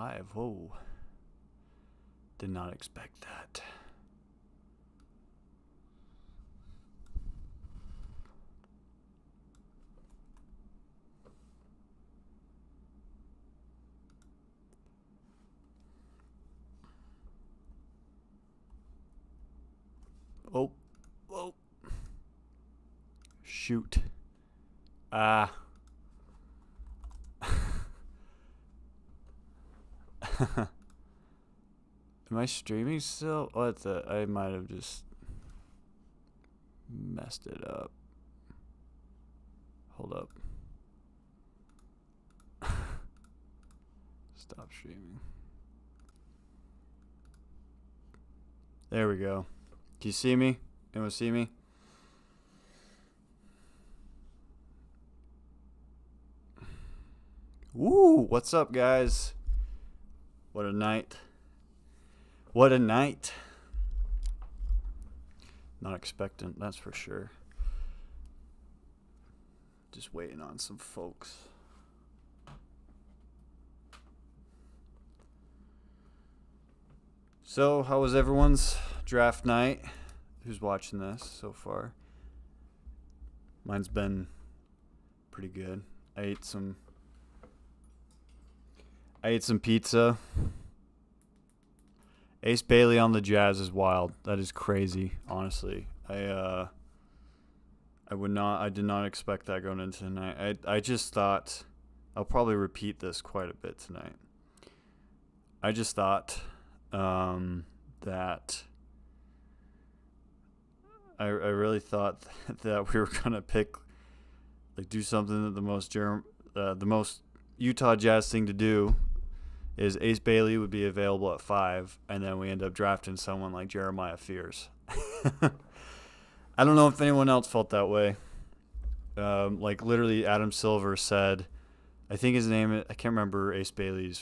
5. Whoa. Did not expect that. Oh. Whoa. Shoot. Ah. Am I streaming still? What the? I might have just messed it up. Hold up. Stop streaming. There we go. Can you see me? Anyone see me? Woo! What's up, guys? What a night. What a night. Not expectant, that's for sure. Just waiting on some folks. So, how was everyone's draft night? Who's watching this so far? Mine's been pretty good. I ate some pizza. Ace Bailey on the Jazz is wild. That is crazy, honestly. I did not expect that going into tonight. I just thought I'll probably repeat this quite a bit tonight. I just thought that I really thought that we were gonna pick, like, do something that the most Utah Jazz thing to do is Ace Bailey would be available at 5, and then we end up drafting someone like Jeremiah Fears. I don't know if anyone else felt that way. Like, literally, Adam Silver said, I think his name, I can't remember Ace Bailey's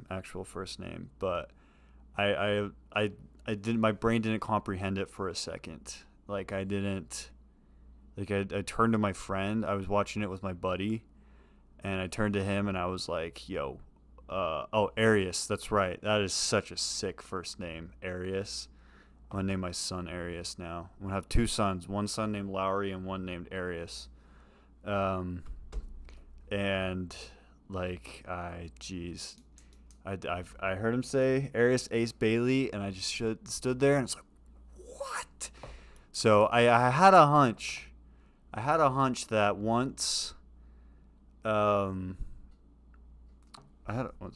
actual first name, but I didn't, my brain didn't comprehend it for a second. Like, I turned to my friend. I was watching it with my buddy, and I turned to him, and I was like, yo, Arias, that's right. That is such a sick first name, Arias. I'm going to name my son Arias now. I'm going to have 2 sons, one son named Lowry and one named Arias. And, like, I heard him say Arias Ace Bailey, and I just stood there, and it's like, what? So I had a hunch. That once, what's it? I heard him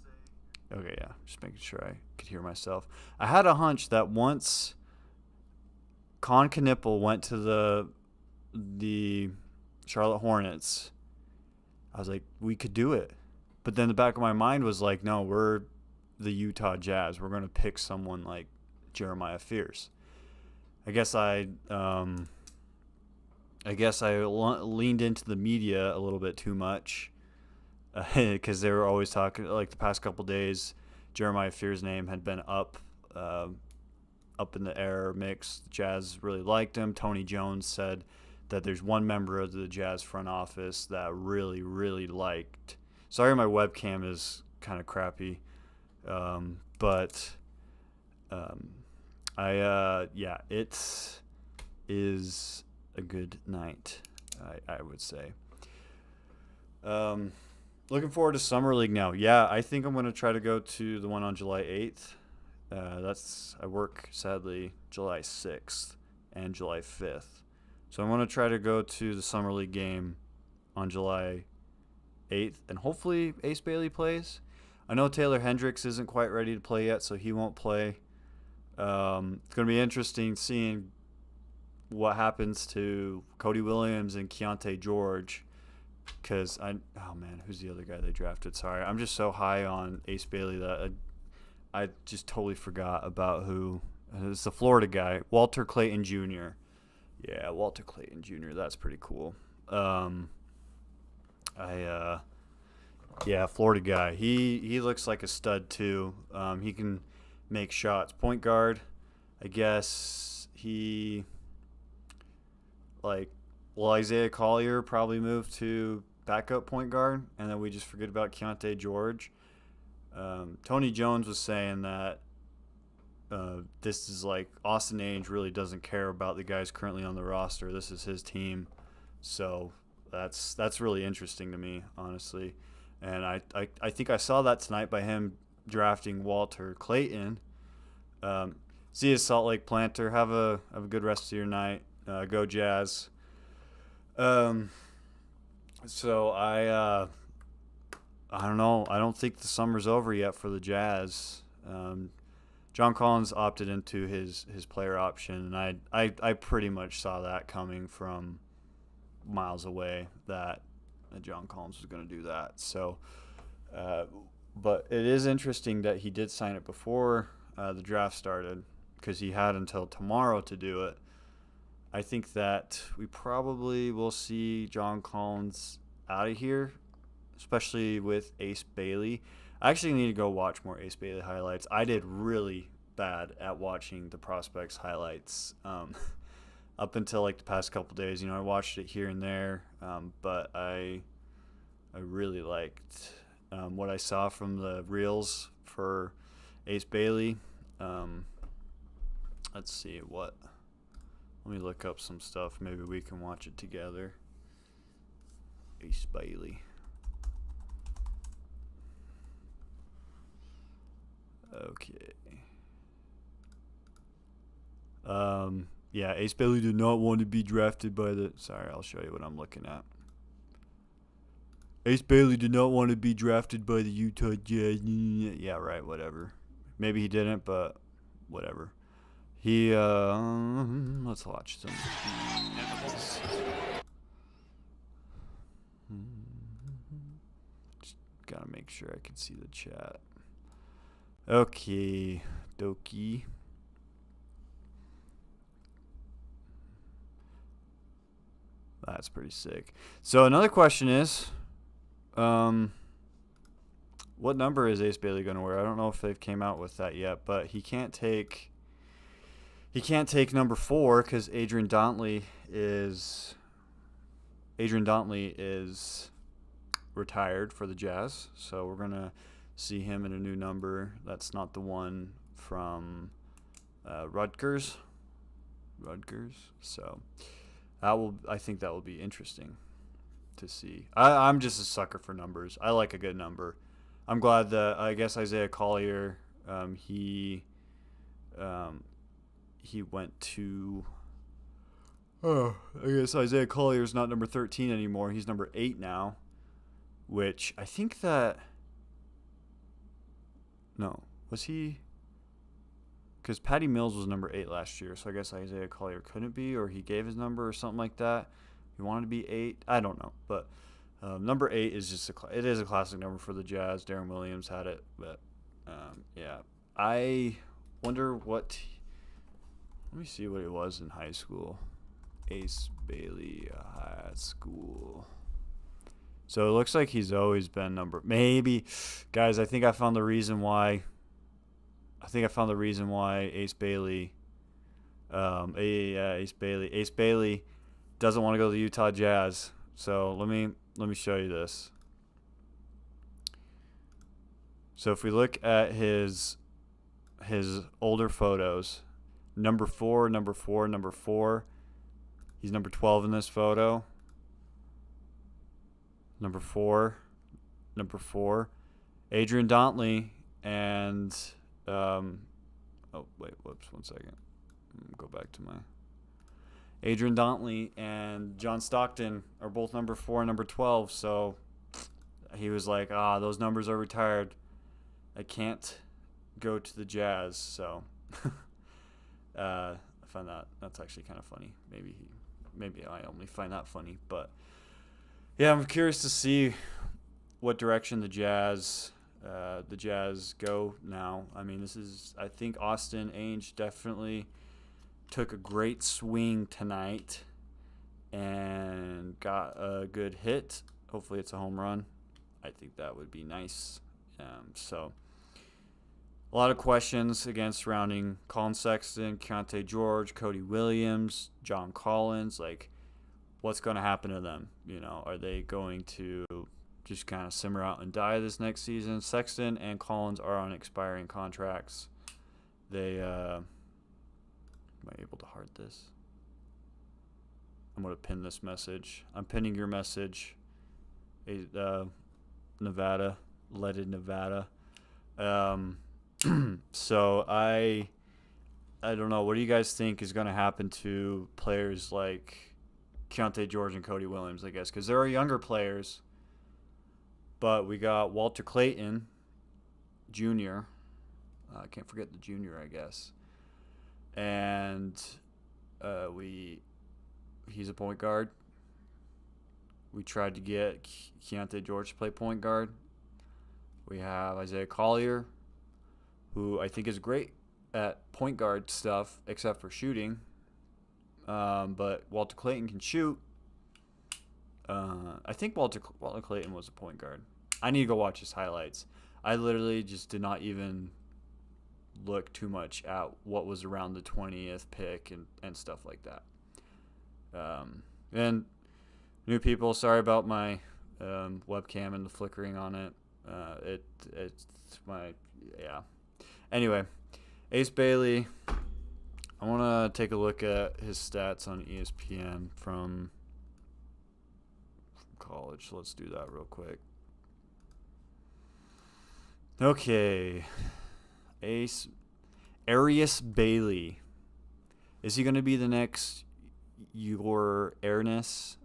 say. Okay, yeah, just making sure I could hear myself. I had a hunch that once Con Knippel went to the Charlotte Hornets, I was like, we could do it. But then the back of my mind was like, no, we're the Utah Jazz. We're going to pick someone like Jeremiah Fears. I guess I leaned into the media a little bit too much, because they were always talking, like, the past couple days, Jeremiah Fears' name had been up in the air mix. The Jazz really liked him. Tony Jones said that there's one member of the Jazz front office that really, really liked. Sorry, my webcam is kind of crappy, but it is a good night, I would say. Looking forward to Summer League now. Yeah, I think I'm going to try to go to the one on July 8th. I work, sadly, July 6th and July 5th. So I'm going to try to go to the Summer League game on July 8th, and hopefully Ace Bailey plays. I know Taylor Hendricks isn't quite ready to play yet, so he won't play. It's going to be interesting seeing what happens to Cody Williams and Keontae George, because who's the other guy they drafted? Sorry, I'm just so high on Ace Bailey that I just totally forgot about who. It's the Florida guy, Walter Clayton Jr. Yeah, Walter Clayton Jr. That's pretty cool. Florida guy. He looks like a stud too. He can make shots. Point guard, I guess Isaiah Collier probably moved to backup point guard, and then we just forget about Keontae George. Tony Jones was saying that this is like Austin Ainge really doesn't care about the guys currently on the roster. This is his team, so that's really interesting to me, honestly. And I think I saw that tonight by him drafting Walter Clayton. See you, Salt Lake Planter. Have a good rest of your night. Go Jazz. So I don't know. I don't think the summer's over yet for the Jazz. John Collins opted into his player option, and I pretty much saw that coming from miles away that John Collins was going to do that. So, but it is interesting that he did sign it before the draft started, because he had until tomorrow to do it. I think that we probably will see John Collins out of here, especially with Ace Bailey. I actually need to go watch more Ace Bailey highlights. I did really bad at watching the prospects highlights up until like the past couple days. I watched it here and there, but I really liked what I saw from the reels for Ace Bailey. Let's see what. Let me look up some stuff. Maybe we can watch it together. Ace Bailey. Okay. Yeah, Ace Bailey did not want to be drafted by the... Sorry, I'll show you what I'm looking at. Ace Bailey did not want to be drafted by the Utah Jazz. Yeah, right, whatever. Maybe he didn't, but whatever. He, let's watch some. Just gotta make sure I can see the chat. Okay, dokie. That's pretty sick. So another question is, what number is Ace Bailey going to wear? I don't know if they've came out with that yet, but he can't take number 4 because Adrian Dantley is retired for the Jazz. So we're gonna see him in a new number. That's not the one from Rutgers. So I think that will be interesting to see. I'm just a sucker for numbers. I like a good number. I'm glad that I guess Isaiah Collier, he went to. I guess Isaiah Collier is not number 13 anymore. He's number 8 now, which I think that. No, was he? Because Patty Mills was number 8 last year, so I guess Isaiah Collier couldn't be, or he gave his number or something like that. He wanted to be 8. I don't know, but number 8 is just it is a classic number for the Jazz. Darren Williams had it, but yeah, I wonder what. Let me see what it was in high school. Ace Bailey High School. So it looks like he's always been maybe, guys. I think I found the reason why. Ace Bailey doesn't want to go to the Utah Jazz. So let me show you this. So if we look at his older photos, number 4, he's number 12 in this photo. Number 4, Adrian Dantley and one second. Go back to my. Adrian Dantley and John Stockton are both number 4 and number 12. So he was like, those numbers are retired. I can't go to the Jazz. So I find that's actually kind of funny. Maybe I only find that funny, but yeah, I'm curious to see what direction the Jazz go now. I mean, I think Austin Ainge definitely took a great swing tonight and got a good hit. Hopefully it's a home run. I think that would be nice. So a lot of questions again surrounding Colin Sexton, Keontae George, Cody Williams, John Collins. Like, what's going to happen to them? You know, are they going to just kind of simmer out and die this next season? Sexton and Collins are on expiring contracts. They, am I able to heart this? I'm going to pin this message. I'm pinning your message. Nevada, leaded Nevada. So I don't know. What do you guys think is going to happen to players like Keontae George and Cody Williams, I guess? Because there are younger players, but we got Walter Clayton Jr. I can't forget the junior, I guess. And he's a point guard. We tried to get Keontae George to play point guard. We have Isaiah Collier, who I think is great at point guard stuff, except for shooting. But Walter Clayton can shoot. I think Walter Clayton was a point guard. I need to go watch his highlights. I literally just did not even look too much at what was around the 20th pick and stuff like that. And new people, sorry about my webcam and the flickering on it. It's my, yeah. Anyway, Ace Bailey, I want to take a look at his stats on ESPN from college. So let's do that real quick. Okay. Arius Bailey. Is he going to be the next your Airness?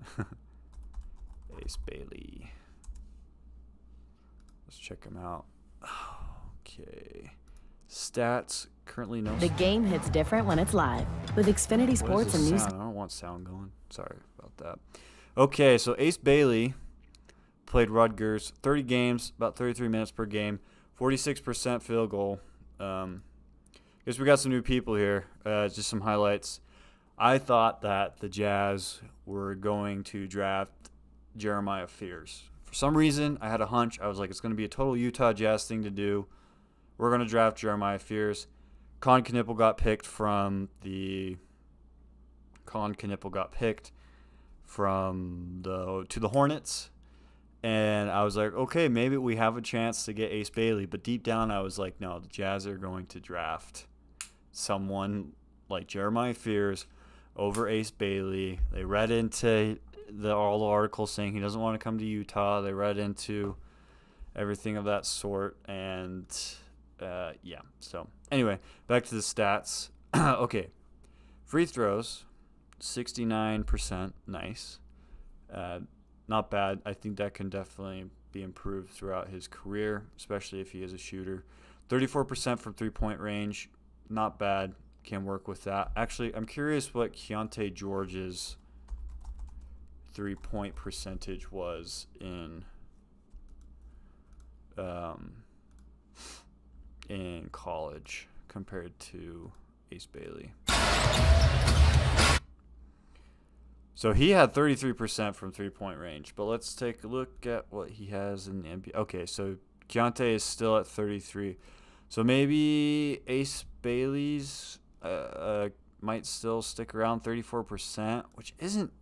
Ace Bailey. Let's check him out. Okay. Stats currently no. The game hits different when it's live with Xfinity Sports and News. I don't want sound going. Sorry about that. Okay, so Ace Bailey played Rutgers, 30 games, about 33 minutes per game, 46% field goal. Guess we got some new people here. Just some highlights. I thought that the Jazz were going to draft Jeremiah Fears. For some reason, I had a hunch. I was like, it's going to be a total Utah Jazz thing to do. We're going to draft Jeremiah Fears. Con Knippel got picked from the Hornets. And I was like, okay, maybe we have a chance to get Ace Bailey. But deep down, I was like, no, the Jazz are going to draft someone like Jeremiah Fears over Ace Bailey. They read into all the articles saying he doesn't want to come to Utah. They read into everything of that sort. And, yeah. So, anyway, back to the stats. Okay. Free throws, 69%. Nice. Not bad. I think that can definitely be improved throughout his career, especially if he is a shooter. 34% from three-point range. Not bad. Can work with that. Actually, I'm curious what Keontae George's three-point percentage was in college compared to Ace Bailey. So he had 33% from three-point range, but let's take a look at what he has in the NBA. Okay, so Keontae is still at 33. So maybe Ace Bailey's might still stick around 34%, which isn't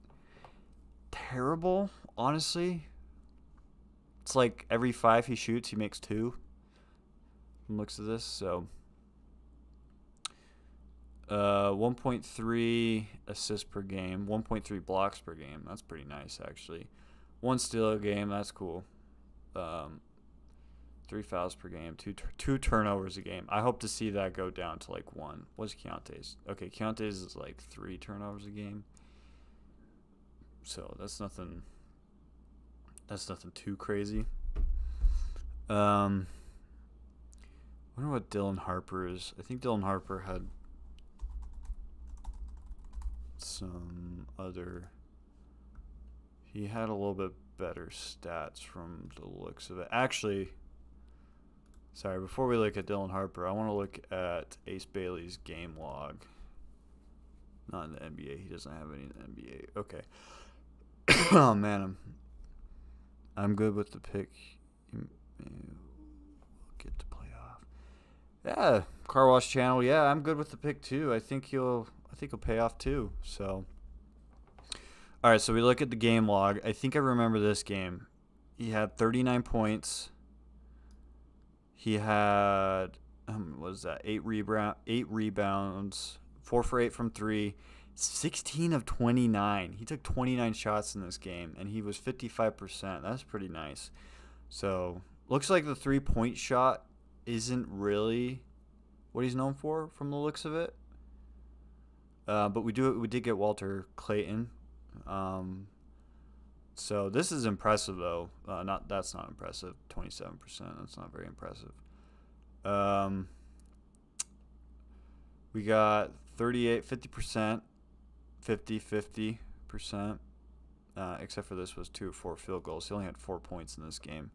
terrible, honestly. It's like every 5 he shoots, he makes 2 from looks of this. So 1.3 assists per game, 1.3 blocks per game. That's pretty nice, actually. 1 steal a game. That's cool. 3 fouls per game, two turnovers a game. I hope to see that go down to like 1. What's Keontae's? Okay, Keontae's is like 3 turnovers a game. So that's nothing too crazy. Wonder what Dylan Harper is. I think Dylan Harper had some other. He had a little bit better stats from the looks of it. Actually, sorry, before we look at Dylan Harper, I want to look at Ace Bailey's game log. Not in the NBA. He doesn't have any in the NBA. Okay. Oh, man. I'm good with the pick. Get to playoff. Yeah, Car Wash Channel. Yeah, I'm good with the pick, too. I think he'll pay off, too. So, all All right, so we look at the game log. I think I remember this game. He had 39 points. He had what was that? 8 rebounds, 4 for 8 from 3, 16 of 29. He took 29 shots in this game, and he was 55%. That's pretty nice. So looks like the 3-point shot isn't really what he's known for from the looks of it. But we did get Walter Clayton. So this is impressive though. That's not impressive. 27%. That's not very impressive. We got 38, 50%, 50%. Except for this was 2 or 4 field goals. He only had 4 points in this game.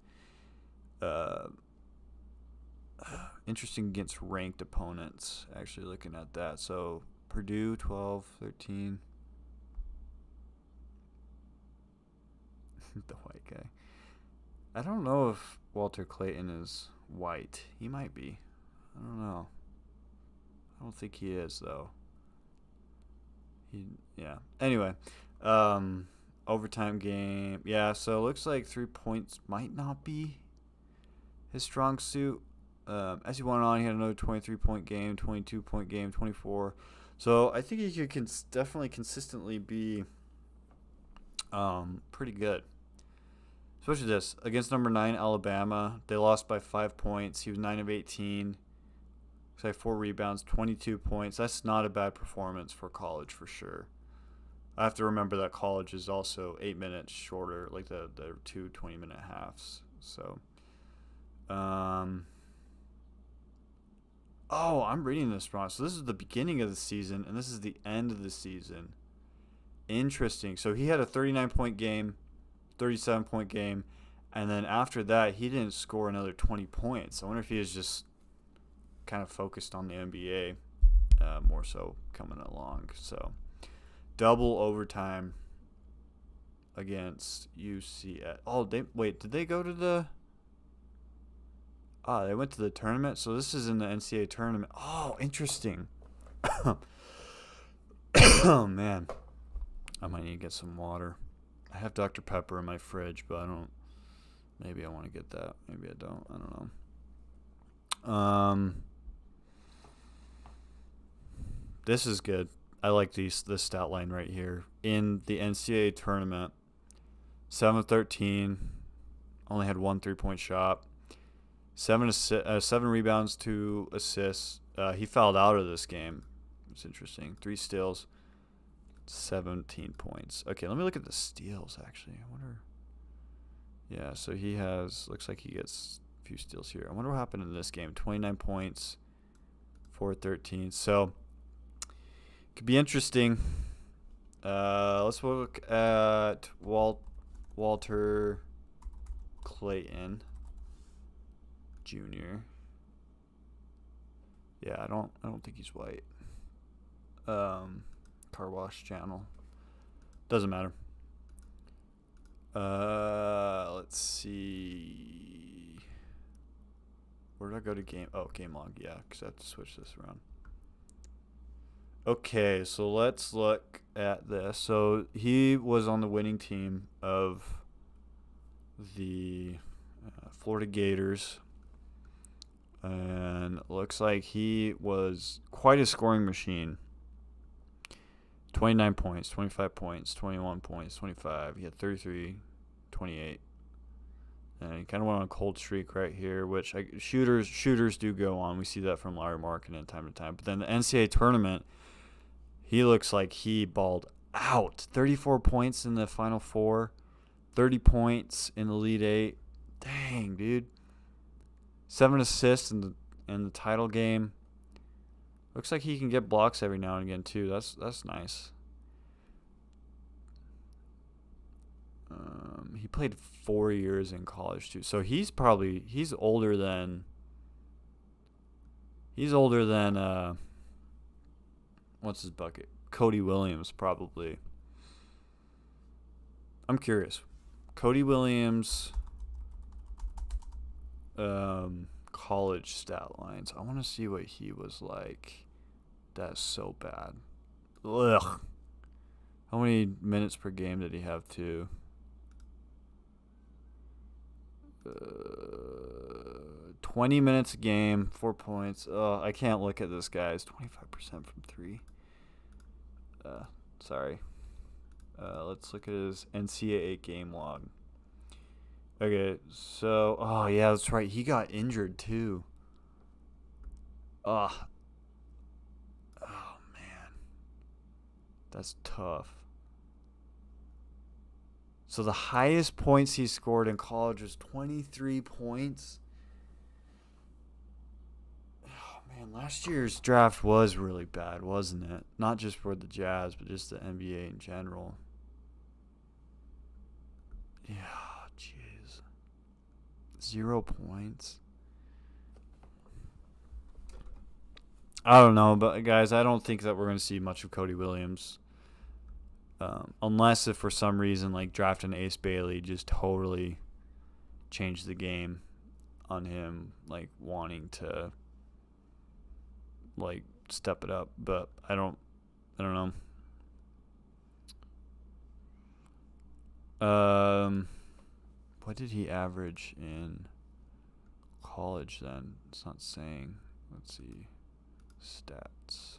Interesting against ranked opponents. Actually looking at that. So Purdue 12, 13. The white guy. I don't know if Walter Clayton is white. He might be. I don't know. I don't think he is though. Yeah. Anyway, overtime game. Yeah, so it looks like 3 points might not be his strong suit. As he went on, he had another 23-point game, 22-point game, 24. So I think he could definitely consistently be pretty good. Especially this. Against number 9, Alabama, they lost by 5 points. He was 9 of 18. Looks like 4 rebounds, 22 points. That's not a bad performance for college for sure. I have to remember that college is also 8 minutes shorter, like the 2 20-minute halves. So, I'm reading this wrong. So this is the beginning of the season, and this is the end of the season. Interesting. So he had a 39-point game, 37-point game, and then after that, he didn't score another 20 points. I wonder if he was just kind of focused on the NBA more so coming along. So double overtime against UCF. Oh, did they go to the... they went to the tournament? So this is in the NCAA tournament. Oh, interesting. Oh, man. I might need to get some water. I have Dr. Pepper in my fridge, but I don't... Maybe I want to get that. Maybe I don't. I don't know. This is good. I like this stat line right here. In the NCAA tournament, 7 of 13, only had 1 3-point shot, 7 rebounds, 2 assists. He fouled out of this game. It's interesting. 3 steals, 17 points. Okay, let me look at the steals, actually. I wonder. Yeah, so he has, looks like he gets a few steals here. I wonder what happened in this game. 29 points, 4-13. So, could be interesting. Let's look at Walter Clayton Jr. Yeah, I don't think he's white. Car wash channel. Doesn't matter. Let's see. Where did I go to game? Oh, game log. Yeah, because I have to switch this around. Okay, so let's look at this. So he was on the winning team of the Florida Gators. And looks like he was quite a scoring machine. 29 points, 25 points, 21 points, 25. He had 33, 28. And he kind of went on a cold streak right here, which shooters do go on. We see that from Larry Markkinen time to time. But then the NCAA tournament, he looks like he balled out. 34 points in the Final Four, 30 points in the Elite Eight. Dang, dude. 7 assists in the title game. Looks like he can get blocks every now and again too. That's nice. He played 4 years in college too, so he's older than what's his bucket? Cody Williams probably. I'm curious. Cody Williams. College stat lines. I want to see what he was like. That's so bad. Ugh. How many minutes per game did he have too? 20 minutes a game, 4 points. Oh, I can't look at this, guys. 25% from 3. Sorry. Let's look at his NCAA game log. Okay, so... Oh, yeah, that's right. He got injured, too. Oh, man. That's tough. So the highest points he scored in college was 23 points. Oh, man, last year's draft was really bad, wasn't it? Not just for the Jazz, but just the NBA in general. Yeah, jeez. 0 points. I don't know, but guys, I don't think that we're going to see much of Cody Williams. Unless if for some reason like drafting Ace Bailey just totally changed the game on him, like wanting to like step it up, but I don't know. What did he average in college then? It's not saying. Let's see. Stats.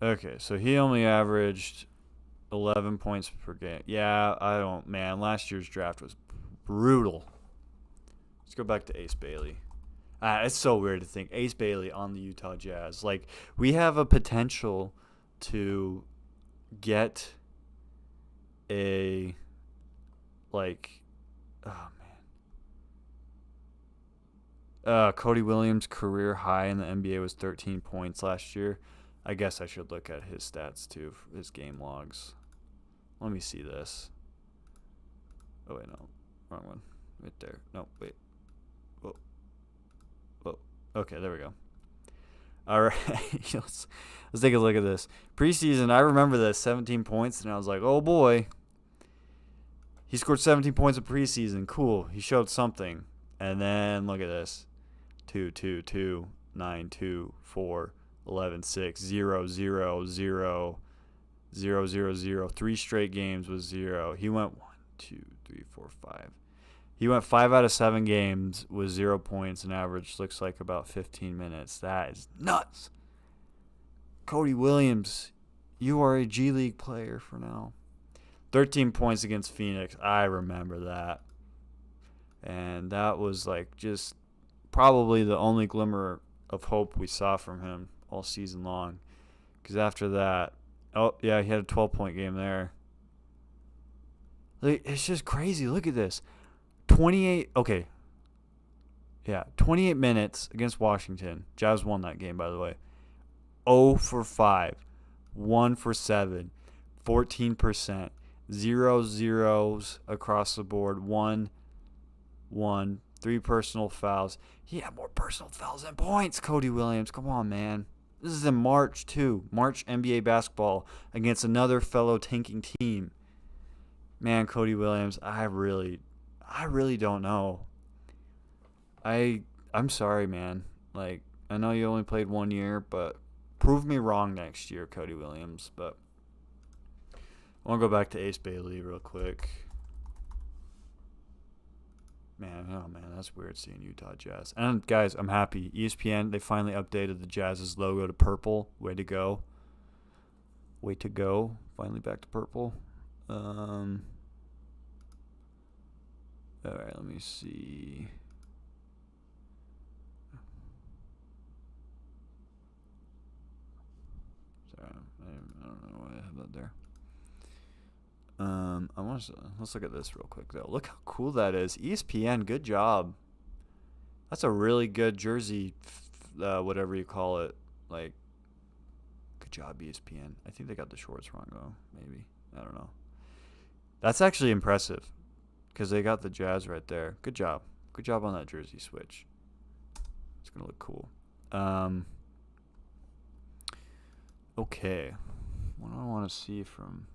Okay, so he only averaged 11 points per game. Yeah, man, last year's draft was brutal. Let's go back to Ace Bailey. It's so weird to think Ace Bailey on the Utah Jazz. Like, we have a potential to get a, like, oh, man. Cody Williams' career high in the NBA was 13 points last year. I guess I should look at his stats too, his game logs. Let me see this. Oh, wait, no. Wrong one. Right there. No, wait. Whoa. Okay, there we go. All right. let's take a look at this. Preseason, I remember this, 17 points, and I was like, oh, boy. He scored 17 points in preseason. Cool. He showed something. And then look at this. 2, 2, 2, 9, 2, 4. 11, 6, 0, 0, 0, 0, 0, 0. 3 straight games with 0. He went 1, 2, 3, 4, 5. He went 5 out of 7 games with 0 points and average looks like about 15 minutes. That is nuts. Cody Williams, you are a G League player for now. 13 points against Phoenix. I remember that. And that was like just probably the only glimmer of hope we saw from him all season long, because after that, oh yeah, he had a 12-point game there. Like, it's just crazy. Look at this, 28 minutes against Washington. Jazz won that game, by the way. 0 for 5, 1 for 7, 14%, 0 zeros across the board, 1, 3 personal fouls. He had more personal fouls than points. Cody Williams, come on, man. This is in March, too. March NBA basketball against another fellow tanking team. Man, Cody Williams, I really don't know. I'm sorry, man. Like, I know you only played 1 year, but prove me wrong next year, Cody Williams. But I want to go back to Ace Bailey real quick. Man, that's weird seeing Utah Jazz. And, guys, I'm happy. ESPN, they finally updated the Jazz's logo to purple. Way to go. Finally back to purple. All right, let me see. Sorry, I don't know why I have that there. Let's look at this real quick though. Look how cool that is. ESPN, good job. That's a really good jersey, whatever you call it. Like, good job, ESPN. I think they got the shorts wrong though. Maybe, I don't know. That's actually impressive, because they got the Jazz right there. Good job on that jersey switch. It's gonna look cool. Okay, what do I want to see from?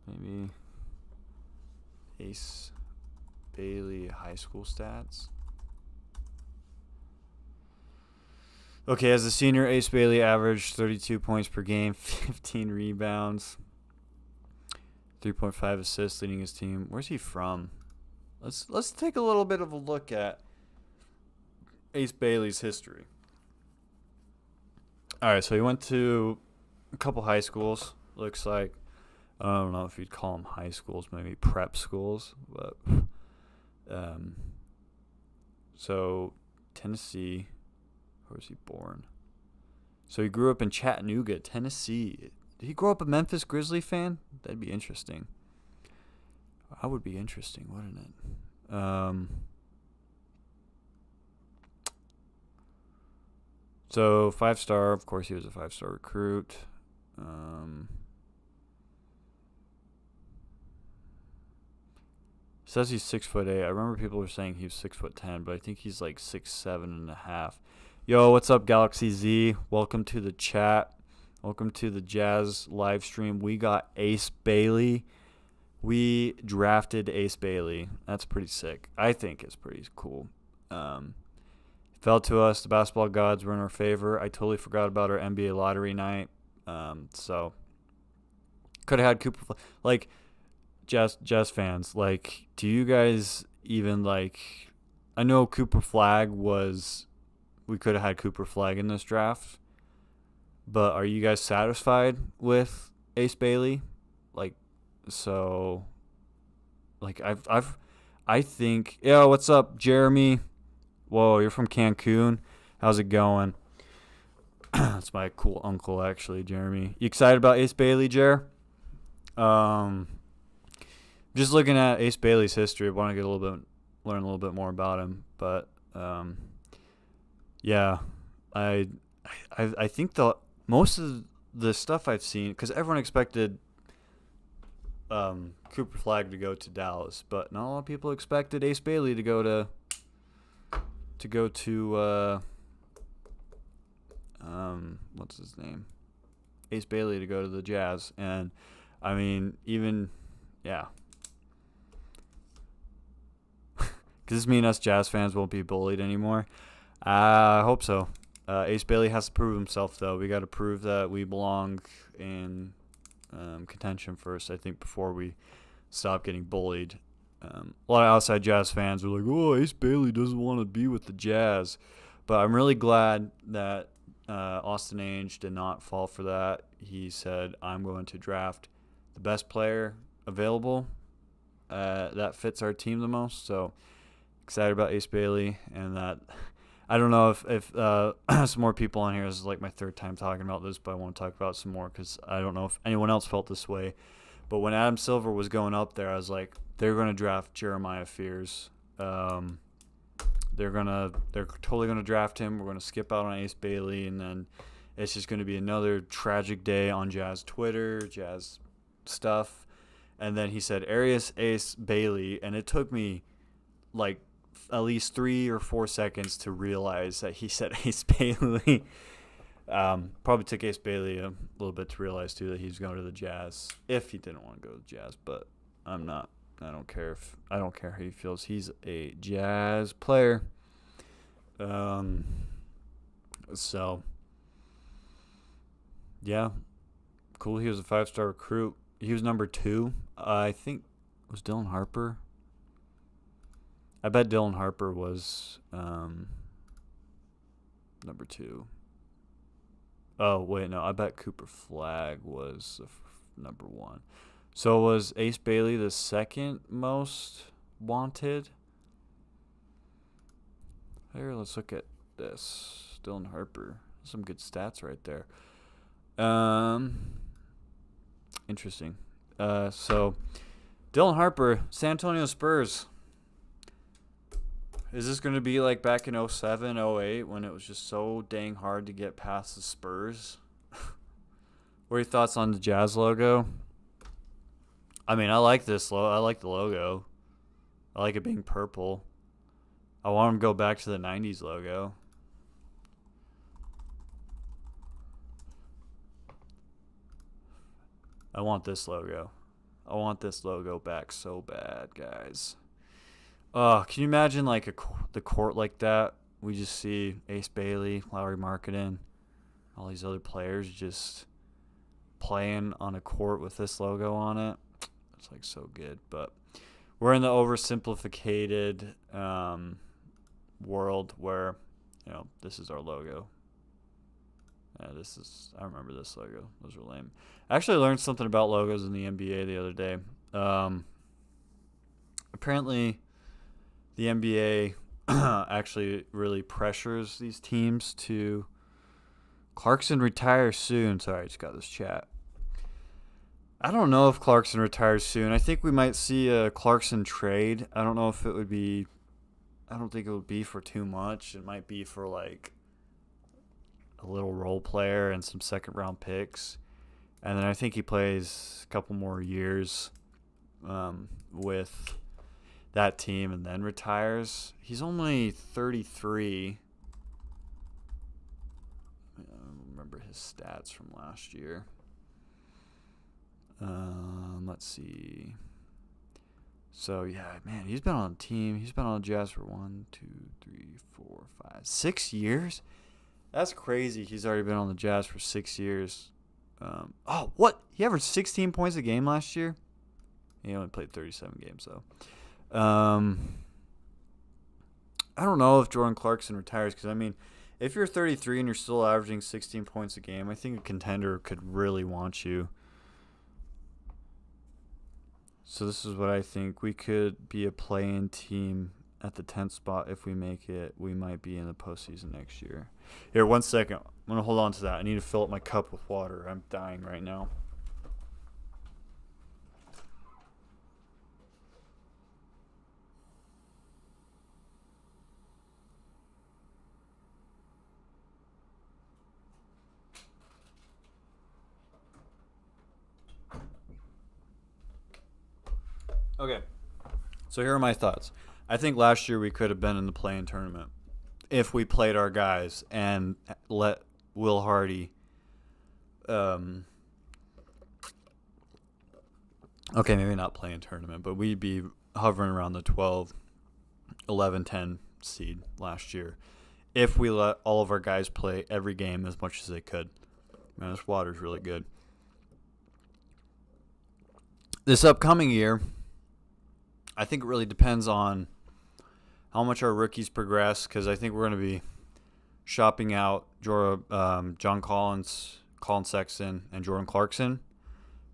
Maybe Ace Bailey high school stats. Okay, as a senior, Ace Bailey averaged 32 points per game, 15 rebounds, 3.5 assists, leading his team. Where's he from? Let's take a little bit of a look at Ace Bailey's history. All right, so he went to a couple high schools. Looks like, I don't know if you'd call them high schools, maybe prep schools, but so Tennessee. Where was he born? So he grew up in Chattanooga, Tennessee. Did he grow up a Memphis Grizzly fan? That'd be interesting. That would be interesting, wouldn't it? So 5-star, of course he was a 5-star recruit. Says he's 6'8". I remember people were saying he was 6'10", but I think he's like 6'7.5". Yo, what's up, Galaxy Z? Welcome to the chat. Welcome to the Jazz live stream. We got Ace Bailey. We drafted Ace Bailey. That's pretty sick. I think it's pretty cool. Fell to us. The basketball gods were in our favor. I totally forgot about our NBA lottery night. So could have had Cooper. Like, Jazz fans, like, do you guys even like? I know Cooper Flag was. We could have had Cooper Flag in this draft, but are you guys satisfied with Ace Bailey? Like, so, like I think. Yo, what's up, Jeremy? Whoa, you're from Cancun. How's it going? That's my cool uncle, actually, Jeremy. You excited about Ace Bailey, Jer? Just looking at Ace Bailey's history, I want to learn a little bit more about him. But yeah, I think most of the stuff I've seen, because everyone expected Cooper Flag to go to Dallas, but not a lot of people expected Ace Bailey to go to what's his name? Ace Bailey to go to the Jazz. And I mean, even, yeah. Does this mean us Jazz fans won't be bullied anymore? I hope so. Ace Bailey has to prove himself, though. We got to prove that we belong in contention first, I think, before we stop getting bullied. A lot of outside Jazz fans are like, oh, Ace Bailey doesn't want to be with the Jazz. But I'm really glad that Austin Ainge did not fall for that. He said, I'm going to draft the best player available that fits our team the most. So excited about Ace Bailey, and that I don't know if some more people on here. This is like my third time talking about this, but I want to talk about some more because I don't know if anyone else felt this way. But when Adam Silver was going up there, I was like, they're going to draft Jeremiah Fears. They're totally gonna draft him. We're gonna skip out on Ace Bailey, and then it's just gonna be another tragic day on Jazz Twitter, Jazz stuff. And then he said Ace Bailey, and it took me like at least 3 or 4 seconds to realize that he said Ace Bailey. Probably took Ace Bailey a little bit to realize too that he's going to the Jazz if he didn't want to go to the Jazz, but I'm not. I don't care how he feels. He's a Jazz player. So yeah, cool. He was a 5-star recruit. He was number 2. I think it was Dylan Harper. I bet Dylan Harper was number 2. Oh wait, no. I bet Cooper Flag was number 1. So was Ace Bailey the second most wanted? Here, let's look at this. Dylan Harper. Some good stats right there. Interesting. So Dylan Harper, San Antonio Spurs. Is this going to be like back in 07, 08 when it was just so dang hard to get past the Spurs? What are your thoughts on the Jazz logo? I mean, I like this I like the logo. I like it being purple. I want them to go back to the 90s logo. I want this logo. I want this logo back so bad, guys. Can you imagine like the court like that we just see Ace Bailey, Lowry Markkanen, all these other players just playing on a court with this logo on it. It's like so good. But we're in the oversimplified world where, this is our logo. Yeah, I remember this logo. Those were lame. I actually learned something about logos in the NBA the other day. Apparently, the NBA actually really pressures these teams to Clarkson retires soon. Sorry, I just got this chat. I don't know if Clarkson retires soon. I think we might see a Clarkson trade. I don't know if it would be. I don't think it would be for too much. It might be for like a little role player and some second round picks. And then I think he plays a couple more years with that team and then retires. He's only 33. I don't remember his stats from last year. Let's see. So, yeah, man, he's been on a team. He's been on the Jazz for 6 years? That's crazy. He's already been on the Jazz for 6 years. What? He averaged 16 points a game last year? He only played 37 games, though. I don't know if Jordan Clarkson retires because, I mean, if you're 33 and you're still averaging 16 points a game, I think a contender could really want you. So this is what I think. We could be a play-in team at the 10th spot if we make it. We might be in the postseason next year. Here, 1 second. I'm going to hold on to that. I need to fill up my cup with water. I'm dying right now. Okay, so here are my thoughts. I think last year we could have been in the play-in tournament if we played our guys and let Will Hardy. Okay, maybe not play-in tournament, but we'd be hovering around the 12, 11, 10 seed last year if we let all of our guys play every game as much as they could. Man, this water's really good. This upcoming year, I think it really depends on how much our rookies progress, because I think we're going to be shopping out John Collins, Colin Sexton, and Jordan Clarkson,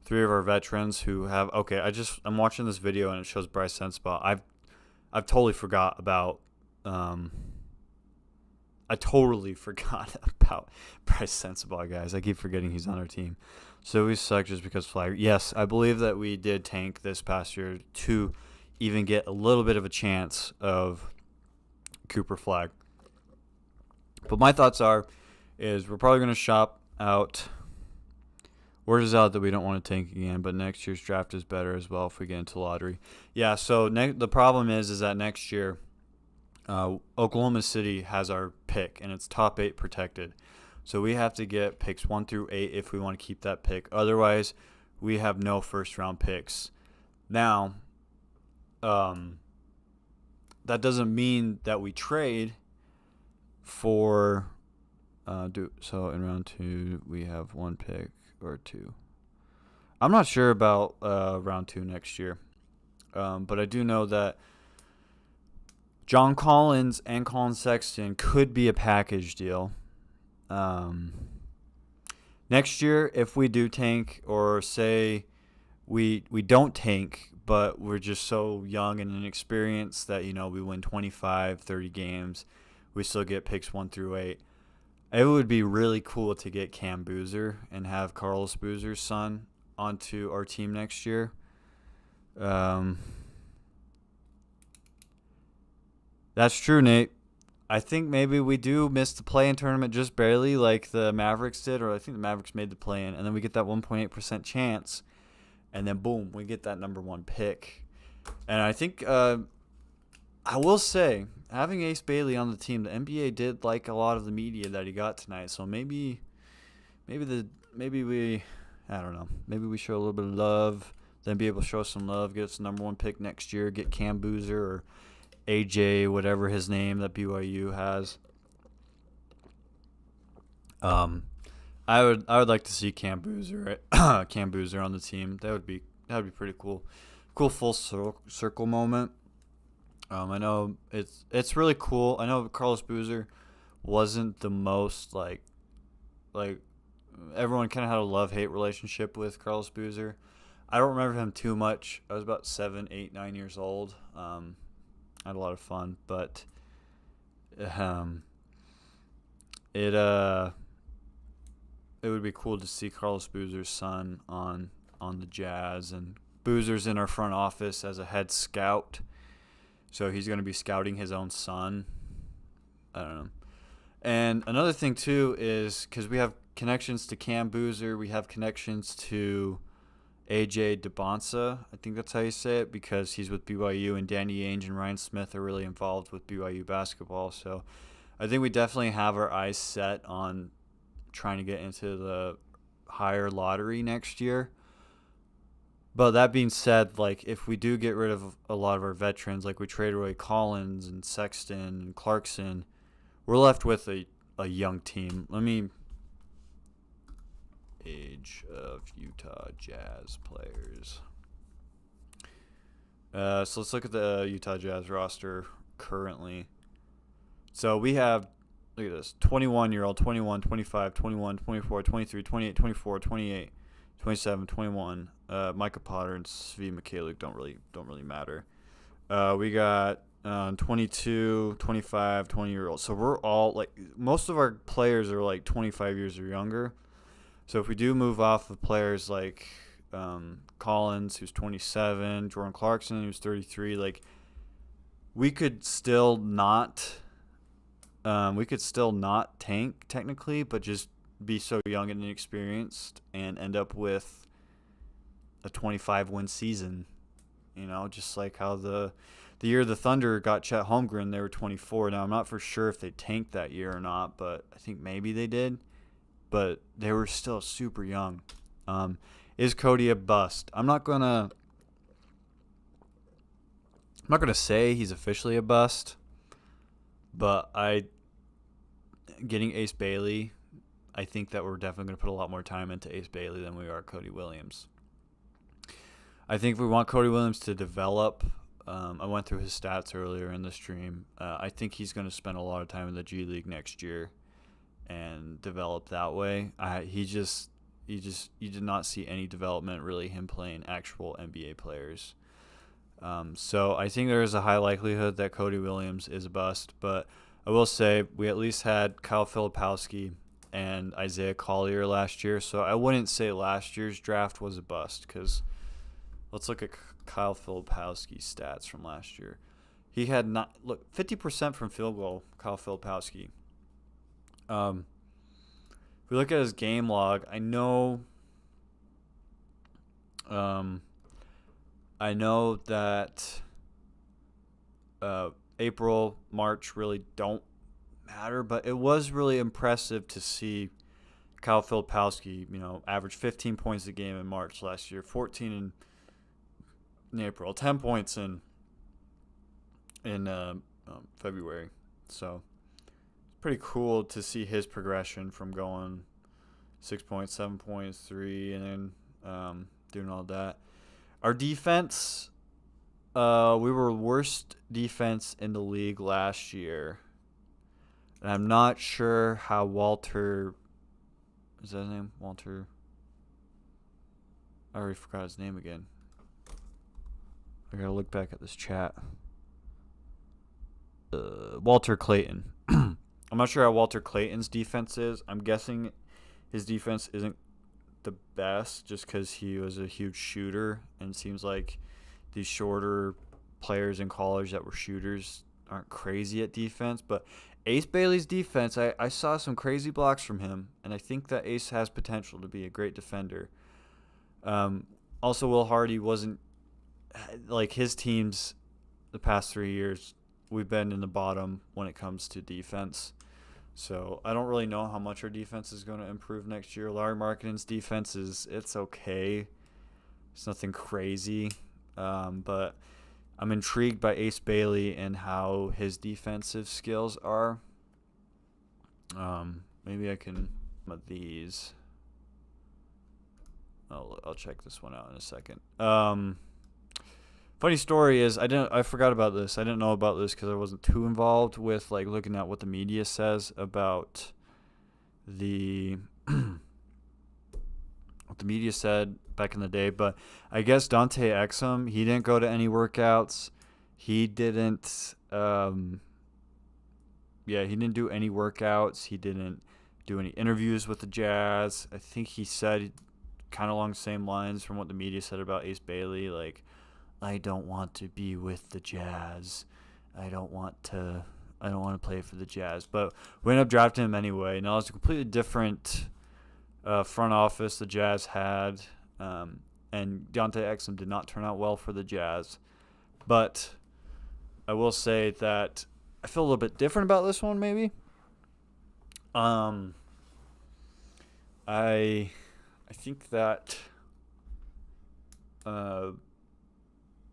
3 of our veterans who have. Okay, I'm watching this video and it shows Bryce Sensabaugh. I've totally forgot about. I totally forgot about Bryce Sensabaugh, guys. I keep forgetting he's on our team. So we suck just because Flagg. Yes, I believe that we did tank this past year to even get a little bit of a chance of Cooper Flagg. But my thoughts is we're probably going to shop out. Word is out that we don't want to tank again, but next year's draft is better as well if we get into lottery. Yeah, so the problem is that next year Oklahoma City has our pick, and it's top 8 protected. So we have to get picks 1 through 8 if we want to keep that pick. Otherwise, we have no first-round picks. Now, that doesn't mean that we trade for so in round 2 we have 1 pick or 2. I'm not sure about round 2 next year, but I do know that John Collins and Colin Sexton could be a package deal. Next year, if we do tank, or say we don't tank, but we're just so young and inexperienced that, we win 25, 30 games, we still get picks 1 through 8. It would be really cool to get Cam Boozer and have Carlos Boozer's son onto our team next year. That's true, Nate. I think maybe we do miss the play-in tournament just barely like the Mavericks did, or I think the Mavericks made the play-in, and then we get that 1.8% chance, and then boom, we get that number 1 pick. And I think I will say, having Ace Bailey on the team, the NBA did like a lot of the media that he got tonight, so maybe we show a little bit of love, then be able to show some love, get us the number 1 pick next year, get Cam Boozer or AJ, whatever his name that BYU has. I would like to see Cam Boozer Cam Boozer on the team. That would be pretty cool. Cool full circle moment. I know it's really cool. I know Carlos Boozer wasn't the most like everyone kind of had a love-hate relationship with Carlos Boozer. I don't remember him too much. I was about 7, 8, 9 years old. I had a lot of fun, but it would be cool to see Carlos Boozer's son on the Jazz, and Boozer's in our front office as a head scout, so he's going to be scouting his own son. I don't know. And another thing too is because we have connections to Cam Boozer, we have connections to AJ DeBonsa. I think that's how you say it, because he's with BYU, and Danny Ainge and Ryan Smith are really involved with BYU basketball. So I think we definitely have our eyes set on trying to get into the higher lottery next year. But that being said, like if we do get rid of a lot of our veterans, like we trade away Collins and Sexton and Clarkson, we're left with a young team. Let me age of Utah Jazz players. So let's look at the Utah Jazz roster currently. So we have, look at this, 21-year-old, 21, 25, 21, 24, 23, 28, 24, 28, 27, 21. Micah Potter and Svi Mikhailiuk don't really matter. We got 22, 25, 20-year-olds. So we're all, like, most of our players are like 25 years or younger. So if we do move off of players like Collins, who's 27, Jordan Clarkson, who's 33, like we could still not tank technically, but just be so young and inexperienced and end up with a 25-win season. You know, just like how the year the Thunder got Chet Holmgren, they were 24. Now I'm not for sure if they tanked that year or not, but I think maybe they did. But they were still super young. Is Cody a bust? I'm not gonna say he's officially a bust, but getting Ace Bailey, I think that we're definitely gonna put a lot more time into Ace Bailey than we are Cody Williams. I think if we want Cody Williams to develop, I went through his stats earlier in the stream. I think he's gonna spend a lot of time in the G League next year and develop that way. You did not see any development really him playing actual NBA players. So I think there is a high likelihood that Cody Williams is a bust, but I will say we at least had Kyle Filipowski and Isaiah Collier last year, so I wouldn't say last year's draft was a bust, because let's look at Kyle Filipowski's stats from last year. He had 50% from field goal, Kyle Filipowski. If we look at his game log, I know that April, March really don't matter, but it was really impressive to see Kyle Filipowski, average 15 points a game in March last year, 14 in April, 10 points in February. So pretty cool to see his progression from going 6 points, 7 points, 3, and then doing all that. Our defense, we were worst defense in the league last year. And I'm not sure how Walter, is that his name? Walter? I already forgot his name again. I gotta look back at this chat. Walter Clayton. I'm not sure how Walter Clayton's defense is. I'm guessing his defense isn't the best just because he was a huge shooter, and it seems like these shorter players in college that were shooters aren't crazy at defense. But Ace Bailey's defense, I saw some crazy blocks from him, and I think that Ace has potential to be a great defender. Also, Will Hardy wasn't like his teams the past 3 years. We've been in the bottom when it comes to defense. So I don't really know how much our defense is going to improve next year. Larry Markkanen's defense it's okay. It's nothing crazy. But I'm intrigued by Ace Bailey and how his defensive skills are. Maybe I can these. I'll check this one out in a second. Funny story is I forgot about this. I didn't know about this because I wasn't too involved with like looking at what the media says about the what the media said back in the day. But I guess Dante Exum, he didn't go to any workouts. He didn't he didn't do any workouts. He didn't do any interviews with the Jazz. I think he said kind of along the same lines from what the media said about Ace Bailey, like, I don't want to be with the Jazz. I don't want to play for the Jazz. But we ended up drafting him anyway. Now it's a completely different front office the Jazz had, and Dante Exum did not turn out well for the Jazz. But I will say that I feel a little bit different about this one, maybe. I think that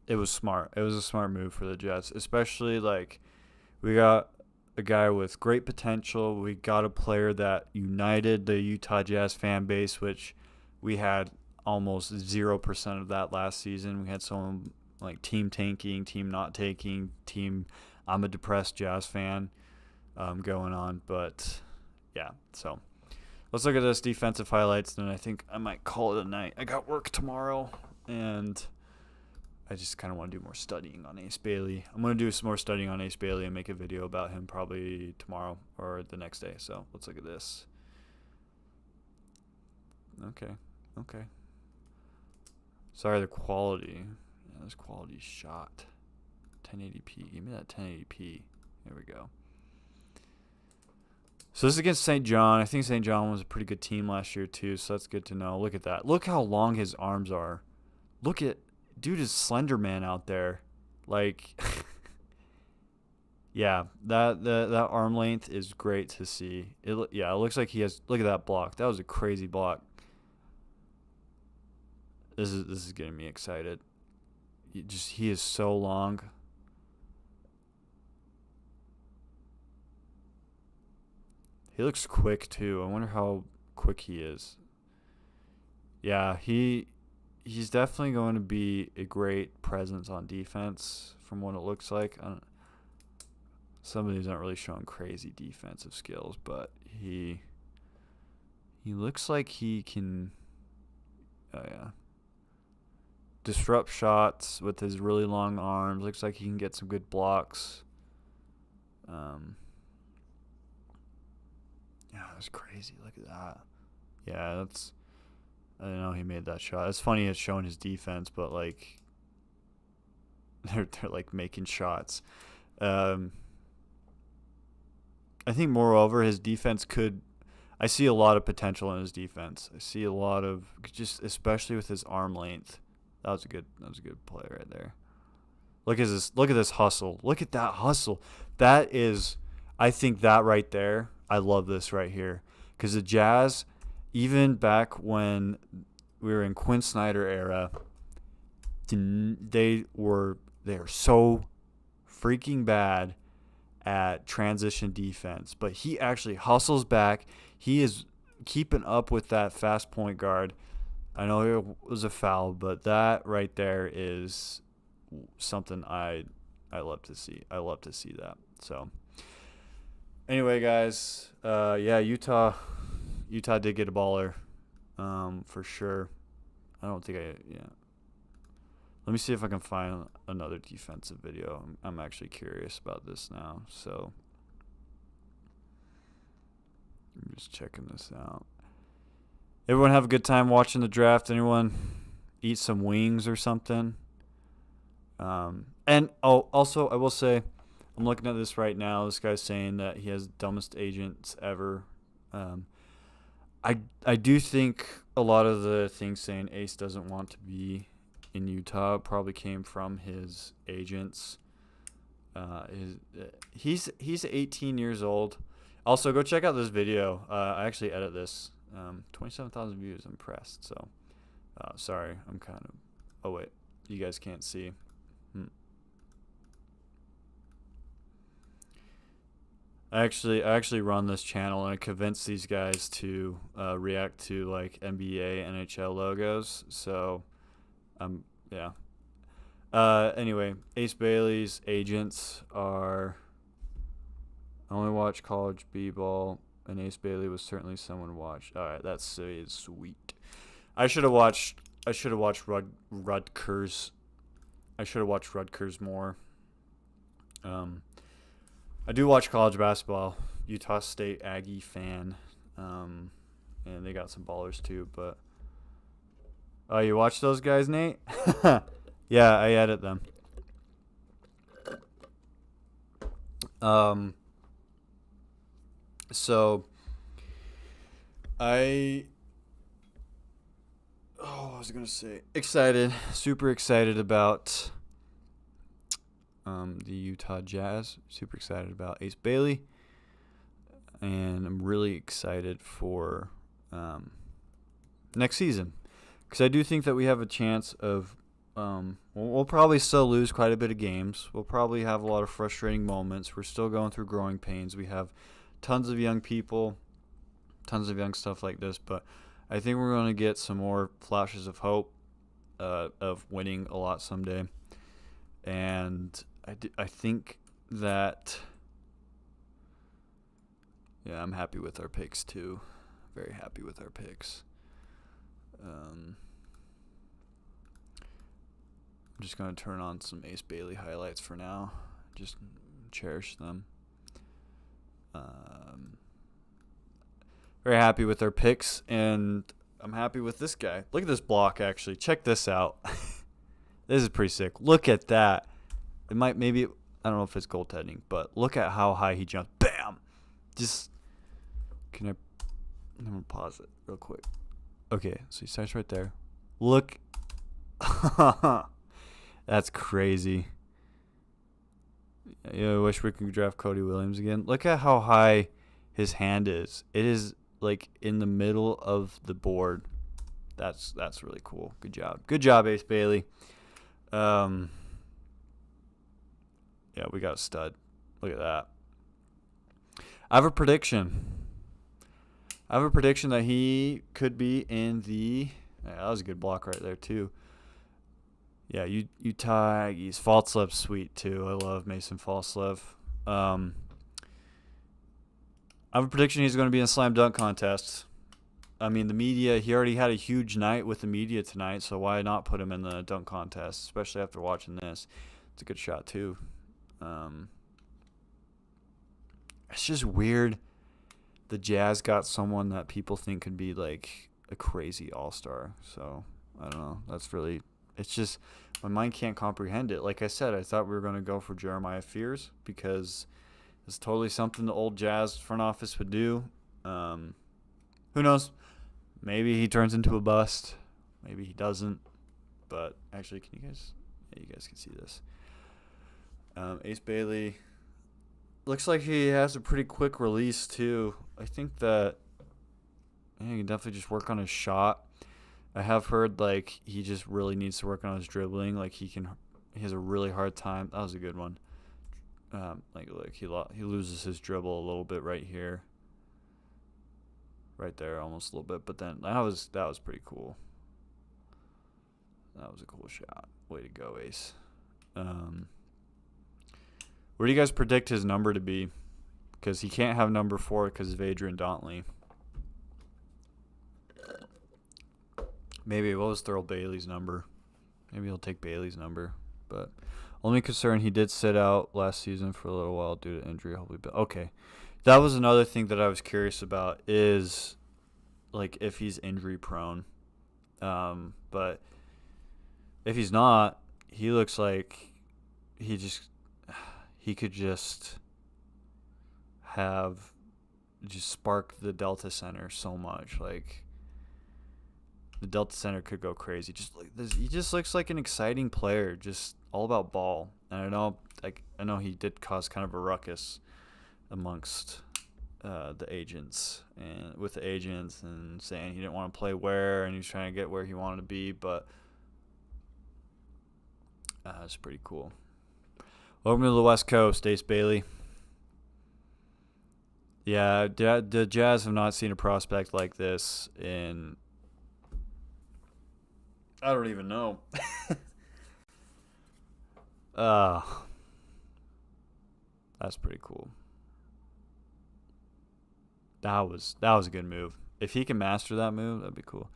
it was smart. It was a smart move for the Jets, especially like we got a guy with great potential. We got a player that united the Utah Jazz fan base, which we had almost 0% of that last season. We had someone like team tanking, team not taking, team I'm a depressed Jazz fan going on. But yeah, so let's look at this defensive highlights, and I think I might call it a night. I got work tomorrow, and I just kind of want to do more studying on Ace Bailey. I'm going to do some more studying on Ace Bailey and make a video about him probably tomorrow or the next day. So let's look at this. Okay. Sorry, the quality. Yeah, this quality shot. 1080p. Give me that 1080p. There we go. So this is against St. John. I think St. John was a pretty good team last year too, so that's good to know. Look at that. Look how long his arms are. Look at dude is Slender Man out there. Like yeah, that arm length is great to see. It looks like he has, look at that block. That was a crazy block. This is getting me excited. He is so long. He looks quick too. I wonder how quick he is. Yeah, he's definitely going to be a great presence on defense from what it looks like. Some of these aren't really showing crazy defensive skills, but he looks like he can disrupt shots with his really long arms. Looks like he can get some good blocks. Yeah, that's crazy. Look at that. Yeah, I didn't know he made that shot. It's funny it's showing his defense, but like they're like making shots. I think moreover his defense I see a lot of potential in his defense. I see a lot of just especially with his arm length. That was a good play right there. Look at this hustle. Look at that hustle. That is, I think that right there, I love this right here. Because the Jazz, even back when we were in Quinn Snyder era, they are so freaking bad at transition defense. But he actually hustles back. He is keeping up with that fast point guard. I know it was a foul, but that right there is something I love to see. I love to see that. So anyway, guys, Utah did get a baller, for sure. I don't think Let me see if I can find another defensive video. I'm actually curious about this now. So I'm just checking this out. Everyone have a good time watching the draft. Anyone eat some wings or something? Also, I will say, I'm looking at this right now. This guy's saying that he has dumbest agents ever. I do think a lot of the things saying Ace doesn't want to be in Utah probably came from his agents. He's 18 years old. Also, go check out this video. I actually edit this. 27,000 views. I'm impressed. So, sorry. I'm kind of. Oh wait, you guys can't see. I actually run this channel, and I convinced these guys to react to like NBA, NHL logos. So, yeah. Anyway, Ace Bailey's agents are. I only watch college b-ball, and Ace Bailey was certainly someone to watch. All right, that's sweet. I should have watched. Rutgers. I should have watched Rutgers more. I do watch college basketball. Utah State Aggie fan, and they got some ballers too. But oh, you watch those guys, Nate? Yeah, I edit them. So I I was gonna say super excited about the Utah Jazz. Super excited about Ace Bailey, and I'm really excited for next season because I do think that we have a chance of. We'll probably still lose quite a bit of games. We'll probably have a lot of frustrating moments. We're still going through growing pains. We have tons of young people, tons of young stuff like this, but I think we're going to get some more flashes of hope of winning a lot someday. And I think that, yeah, I'm happy with our picks too. Very happy with our picks. I'm just going to turn on some Ace Bailey highlights for now. Just cherish them. Very happy with our picks, and I'm happy with this guy. Look at this block, actually. Check this out. This is pretty sick. Look at that. I don't know if it's goaltending, but look at how high he jumped. Bam! I'm going to pause it real quick. Okay, so he starts right there. Look. That's crazy. I wish we could draft Cody Williams again. Look at how high his hand is. It is like in the middle of the board. That's really cool. Good job, Ace Bailey. Yeah, we got a stud. Look at that. I have a prediction. That he could be in the. Yeah, that was a good block right there too. Yeah, Utah Aggies. Falslev's sweet too. I love Mason Falslev. I have a prediction he's going to be in slam dunk contests. I mean, the media, he already had a huge night with the media tonight, so why not put him in the dunk contest, especially after watching this. It's a good shot too. It's just weird. The Jazz got someone that people think could be like a crazy all-star. So, I don't know. It's just, my mind can't comprehend it. Like I said, I thought we were going to go for Jeremiah Fears because it's totally something the old Jazz front office would do. Who knows? Maybe he turns into a bust. Maybe he doesn't. But actually, you guys can see this. Ace Bailey looks like he has a pretty quick release too. I think that he can definitely just work on his shot. I have heard like he just really needs to work on his dribbling. Like he has a really hard time. That was a good one. He loses his dribble a little bit right here, right there, almost a little bit. But then that was pretty cool. That was a cool shot. Way to go, Ace. Where do you guys predict his number to be? Because he can't have number 4 because of Adrian Dantley. Maybe we'll just throw Bailey's number. Maybe he'll take Bailey's number. But only concern, he did sit out last season for a little while due to injury. Okay. That was another thing that I was curious about is like if he's injury prone. But if he's not, he looks like he could just spark the Delta Center so much. Like the Delta Center could go crazy. Just like this, he just looks like an exciting player, just all about ball. And I know he did cause kind of a ruckus amongst the agents and saying he didn't want to play where, and he was trying to get where he wanted to be, but it's pretty cool. Welcome to the West Coast, Ace Bailey. Yeah, the Jazz have not seen a prospect like this in I don't even know. uh that's pretty cool. That was a good move. If he can master that move, that'd be cool.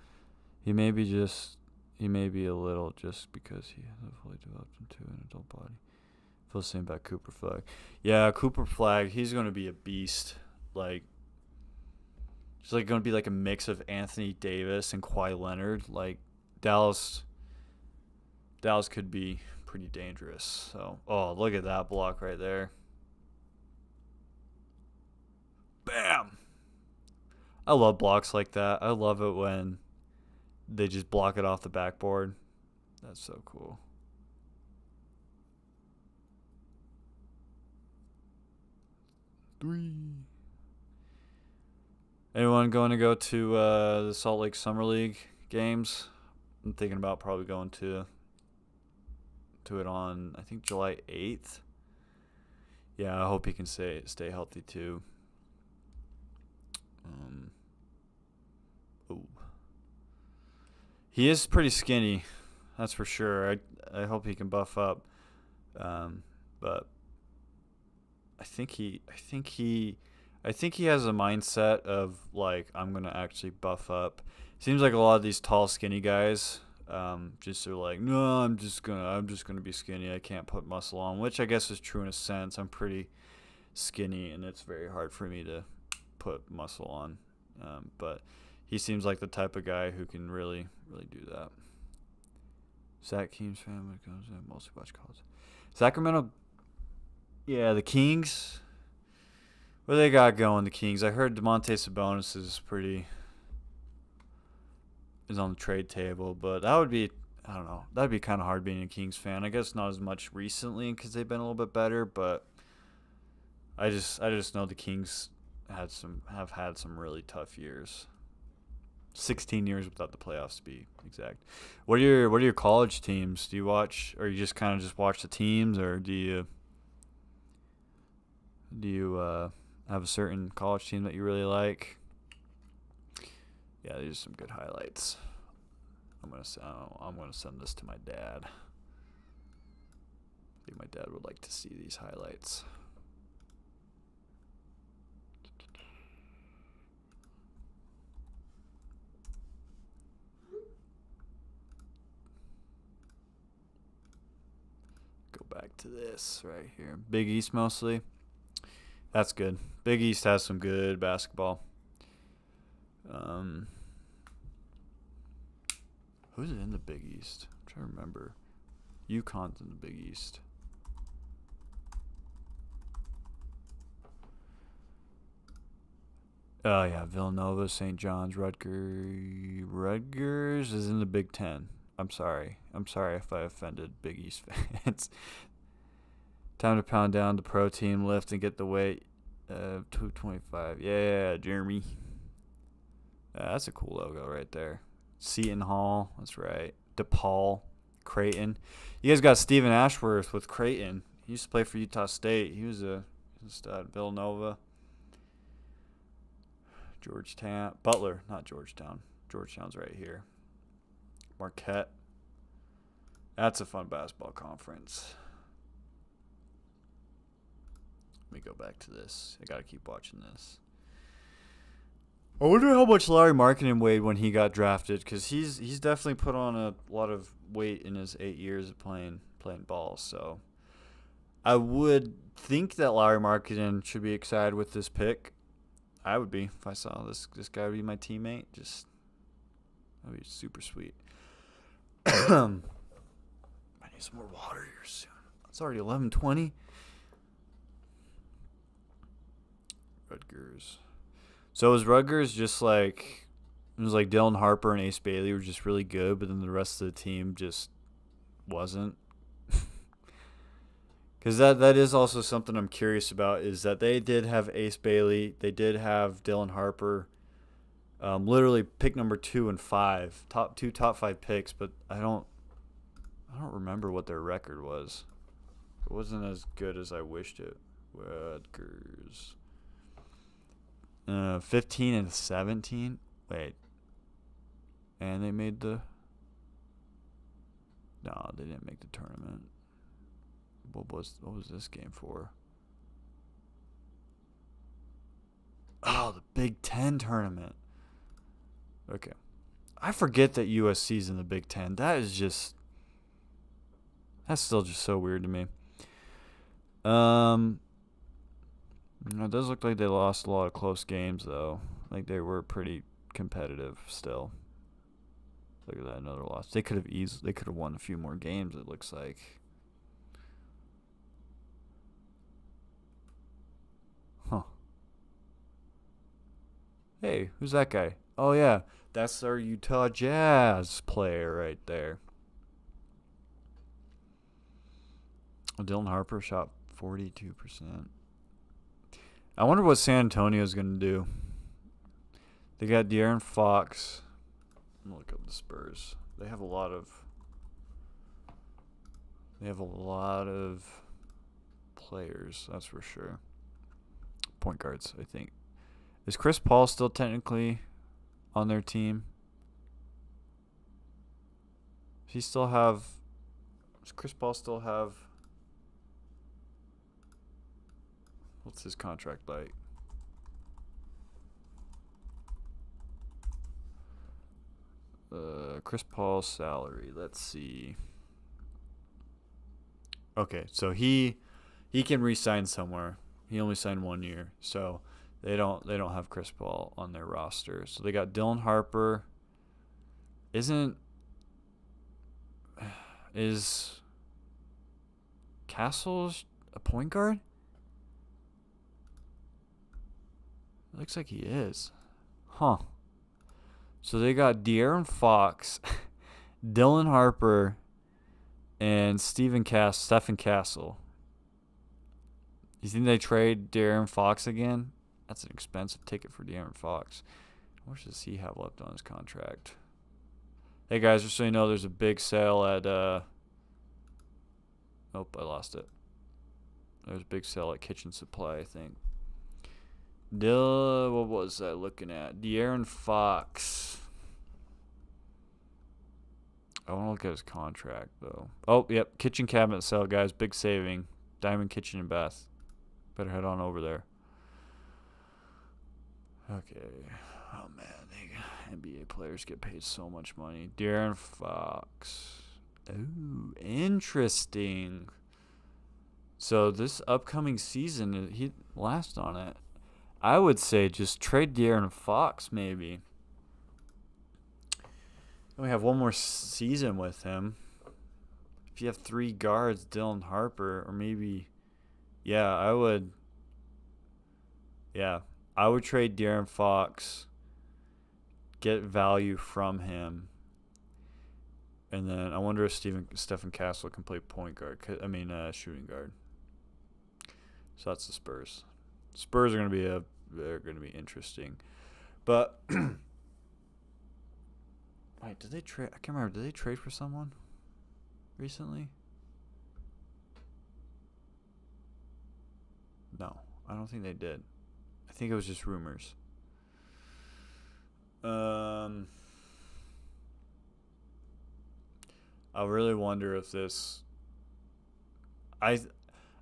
He may be just he may be a little just because he hasn't fully developed into an adult body. Feel the same about Cooper Flag. Yeah, Cooper Flag, he's gonna be a beast. Like he's like gonna be like a mix of Anthony Davis and Kawhi Leonard. Like Dallas could be pretty dangerous. So oh look at that block right there. Bam. I love blocks like that. I love it when they just block it off the backboard. That's so cool. Three. Anyone going to go to the Salt Lake Summer League games? I'm thinking about probably going to it on I think July 8th. Yeah, I hope he can stay healthy too. Oh, he is pretty skinny, that's for sure. I hope he can buff up. But I think he has a mindset of like I'm gonna actually buff up. Seems like a lot of these tall, skinny guys just are like, no, I'm just gonna be skinny. I can't put muscle on, which I guess is true in a sense. I'm pretty skinny, and it's very hard for me to put muscle on. But he seems like the type of guy who can really do that. Zach Keem's fan when it comes to mostly watch college. Sacramento, yeah, the Kings. What they got going, the Kings? I heard Domantas Sabonis is on the trade table, but that would be, I don't know, that'd be kind of hard being a Kings fan. I guess not as much recently because they've been a little bit better, but I just know the Kings have had some really tough years. 16 years without the playoffs to be exact. What are your college teams? Do you watch, or you just kind of just watch the teams, or do you have a certain college team that you really like? Yeah, these are some good highlights. I'm gonna send this to my dad. I think my dad would like to see these highlights. Go back to this right here. Big East mostly. That's good. Big East has some good basketball. Who's in the Big East? I'm trying to remember. UConn's in the Big East. Oh yeah, Villanova, St. John's, Rutgers is in the Big Ten. I'm sorry if I offended Big East fans. Time to pound down the pro team, lift, and get the weight. 225. Yeah, Jeremy. That's a cool logo right there. Seton Hall. That's right. DePaul. Creighton. You guys got Stephen Ashworth with Creighton. He used to play for Utah State. He was a stud. Villanova. Georgetown. Butler. Not Georgetown. Georgetown's right here. Marquette. That's a fun basketball conference. Let me go back to this. I got to keep watching this. I wonder how much Larry Markkinen weighed when he got drafted, because he's definitely put on a lot of weight in his 8 years of playing ball. So I would think that Larry Markkinen should be excited with this pick. I would be if I saw this guy be my teammate. Just that'd be super sweet. I need some more water here soon. It's already 11:20. Rutgers. So was Rutgers just like it was like Dylan Harper and Ace Bailey were just really good, but then the rest of the team just wasn't? Because that is also something I'm curious about, is that they did have Ace Bailey, they did have Dylan Harper, literally pick number 2 and 5, top 5 picks, but I don't remember what their record was. It wasn't as good as I wished it. Rutgers. 15 and 17. Wait. And they made the... No, they didn't make the tournament. What was this game for? Oh, the Big Ten tournament. Okay. I forget that USC's in the Big Ten. That's still just so weird to me. It does look like they lost a lot of close games, though. Like, they were pretty competitive still. Look at that, another loss. They could have won a few more games, it looks like. Huh. Hey, who's that guy? Oh, yeah. That's our Utah Jazz player right there. Dylan Harper shot 42%. I wonder what San Antonio's going to do. They got De'Aaron Fox. I'm going to look up the Spurs. They have a lot of players, that's for sure. Point guards, I think. Is Chris Paul still technically on their team? Does Chris Paul still have... What's his contract like? Chris Paul's salary. Let's see. Okay, so he can re-sign somewhere. He only signed 1 year, so they don't have Chris Paul on their roster. So they got Dylan Harper. Is Castles a point guard? Looks like he is. Huh. So they got De'Aaron Fox, Dylan Harper, and Stephen Castle. You think they trade De'Aaron Fox again? That's an expensive ticket for De'Aaron Fox. How much does he have left on his contract? Hey guys, just so you know, there's a big sale at I lost it. There's a big sale at Kitchen Supply, I think. What was I looking at? De'Aaron Fox. I want to look at his contract, though. Oh, yep. Kitchen cabinet sale, guys. Big saving. Diamond Kitchen and Bath. Better head on over there. Okay. Oh, man. NBA players get paid so much money. De'Aaron Fox. Ooh, interesting. So this upcoming season, he last on it. I would say just trade De'Aaron Fox, maybe. And we have one more season with him. If you have 3 guards, Dylan Harper, or maybe... Yeah, I would trade De'Aaron Fox, get value from him, and then I wonder if Stephen Castle can play point guard. Shooting guard. So that's the Spurs. Spurs are they're going to be interesting. But wait, did they trade? I can't remember. Did they trade for someone recently? No, I don't think they did. I think it was just rumors. I really wonder if this... out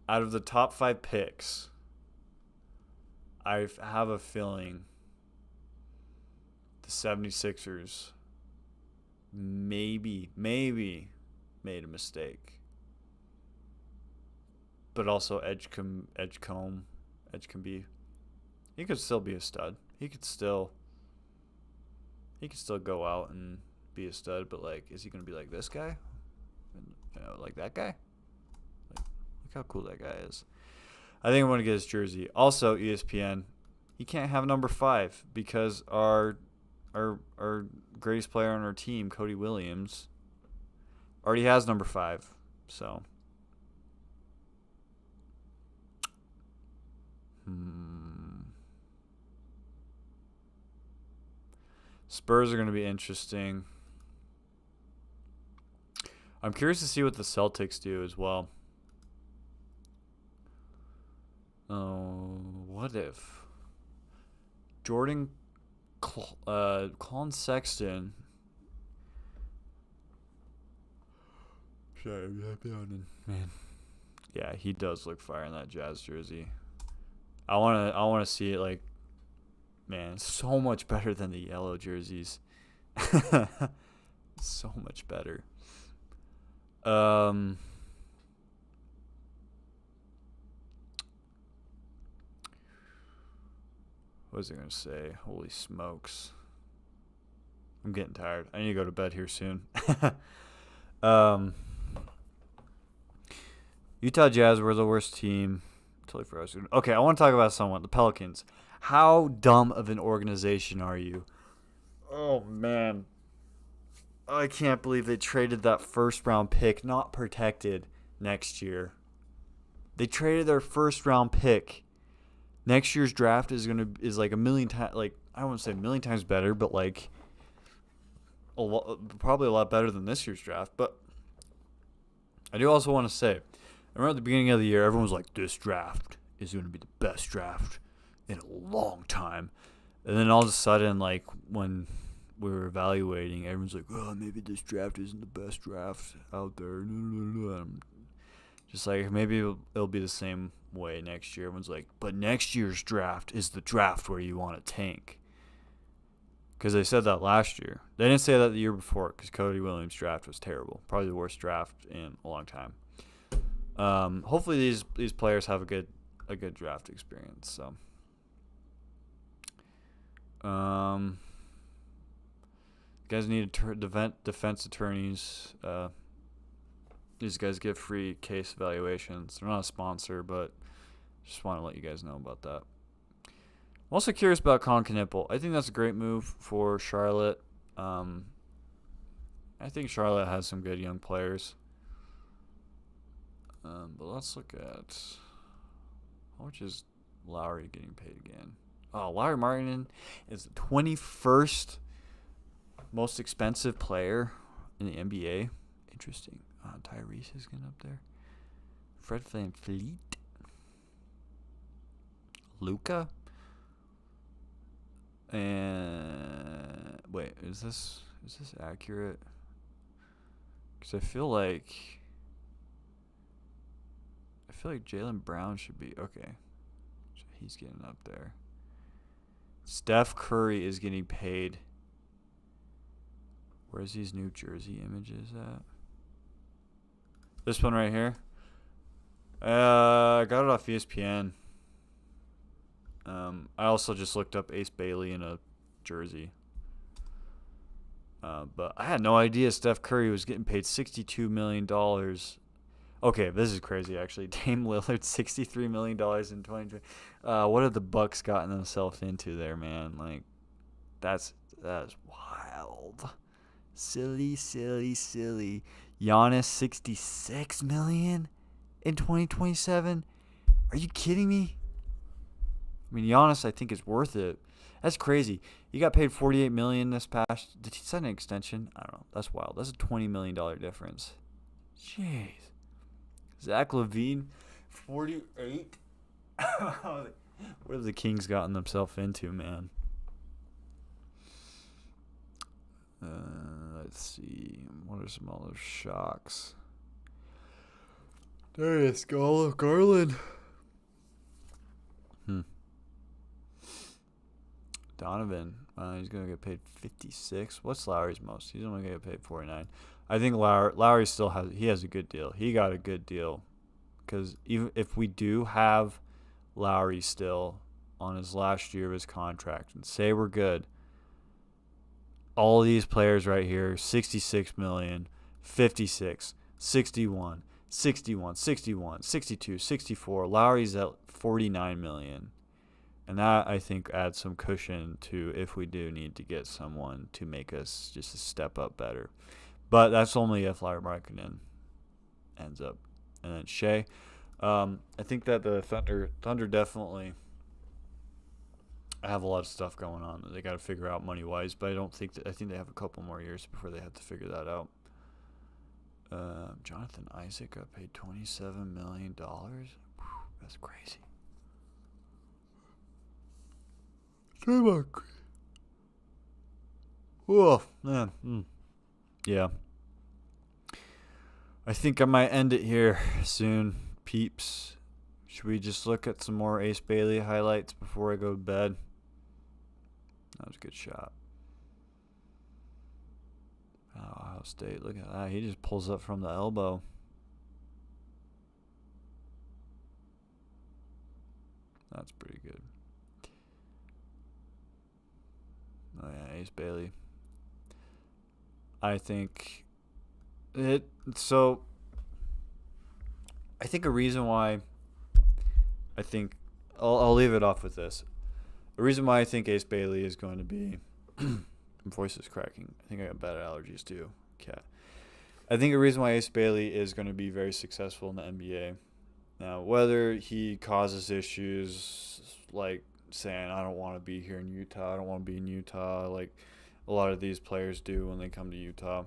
of the top 5 picks, I have a feeling the 76ers maybe made a mistake. But also Edgecombe, he could still be a stud. He could still go out and be a stud, but like, is he going to be like this guy? Like that guy? Like, look how cool that guy is. I think I want to get his jersey. Also, ESPN, he can't have number 5 because our greatest player on our team, Cody Williams, already has number 5. So, Spurs are going to be interesting. I'm curious to see what the Celtics do as well. Oh, what if Colin Sexton. Sorry, man. Yeah, he does look fire in that Jazz jersey. I wanna see it, like, man, so much better than the yellow jerseys. So much better. What was I gonna say? Holy smokes. I'm getting tired. I need to go to bed here soon. Utah Jazz were the worst team. Totally forgot. Okay, I want to talk about someone. The Pelicans. How dumb of an organization are you? Oh, man. I can't believe they traded that first-round pick, not protected, next year. They traded their first-round pick. Next year's draft is like a million times, like, I wouldn't say a million times better, but like probably a lot better than this year's draft. But I do also want to say, I remember at the beginning of the year, everyone was like, this draft is going to be the best draft in a long time. And then all of a sudden, like, when we were evaluating, everyone's like, oh, maybe this draft isn't the best draft out there. Just like, maybe it'll be the same way next year. Everyone's like, but next year's draft is the draft where you want to tank. Because they said that last year. They didn't say that the year before because Cody Williams' draft was terrible. Probably the worst draft in a long time. Hopefully these players have a good draft experience. So, you guys need defense attorneys. These guys get free case evaluations. They're not a sponsor, but just want to let you guys know about that. I'm also curious about Colin Knippel. I think that's a great move for Charlotte. I think Charlotte has some good young players. But let's look at how much is Lowry getting paid again. Oh, Lowry Markkanen is the 21st most expensive player in the NBA. Interesting. Tyrese is getting up there. Fred VanVleet. Luka. And wait, is this accurate? Because I feel like Jaylen Brown should be okay. So he's getting up there. Steph Curry is getting paid. Where's these New Jersey images at? This one right here. I got it off ESPN. I also just looked up Ace Bailey in a jersey. But I had no idea Steph Curry was getting paid $62 million. Okay, this is crazy, actually. Dame Lillard, $63 million in 2020. What have the Bucks gotten themselves into there, man? Like, that is wild. Silly. Giannis, $66 million in 2027? Are you kidding me? I mean, Giannis, I think, is worth it. That's crazy. He got paid $48 million this past. Did he sign an extension? I don't know. That's wild. That's a $20 million difference. Jeez. Zach LaVine, 48. What have the Kings gotten themselves into, man? Let's see. What are some other shocks? Darius Garland. Donovan, he's going to get paid $56. What's Lowry's most? He's only going to get paid $49. I think Lowry still has a good deal. He got a good deal. Because even if we do have Lowry still on his last year of his contract and say we're good, all these players right here, $66 million, $56, $61, $61, $61, $62, $64. Lowry's at $49 million. And that, I think, adds some cushion to if we do need to get someone to make us just a step up better. But that's only if Lowry Markkanen ends up. And then Shea. I think that the Thunder definitely have a lot of stuff going on that they got to figure out money-wise. But I think they have a couple more years before they have to figure that out. Jonathan Isaac got paid $27 million. Whew, that's crazy. Oh, man. Yeah. I think I might end it here soon, peeps. Should we just look at some more Ace Bailey highlights before I go to bed? That was a good shot. Oh, Ohio State. Look at that. He just pulls up from the elbow. That's pretty good. Oh, yeah, Ace Bailey. I think it. So, I think a reason why I'll leave it off with this. The reason why I think Ace Bailey is going to be my voice is cracking. I think I got bad allergies too. Cat. I think a reason why Ace Bailey is going to be very successful in the NBA. Now, whether he causes issues like saying I don't want to be here in Utah, I don't want to be in Utah, like a lot of these players do when they come to Utah.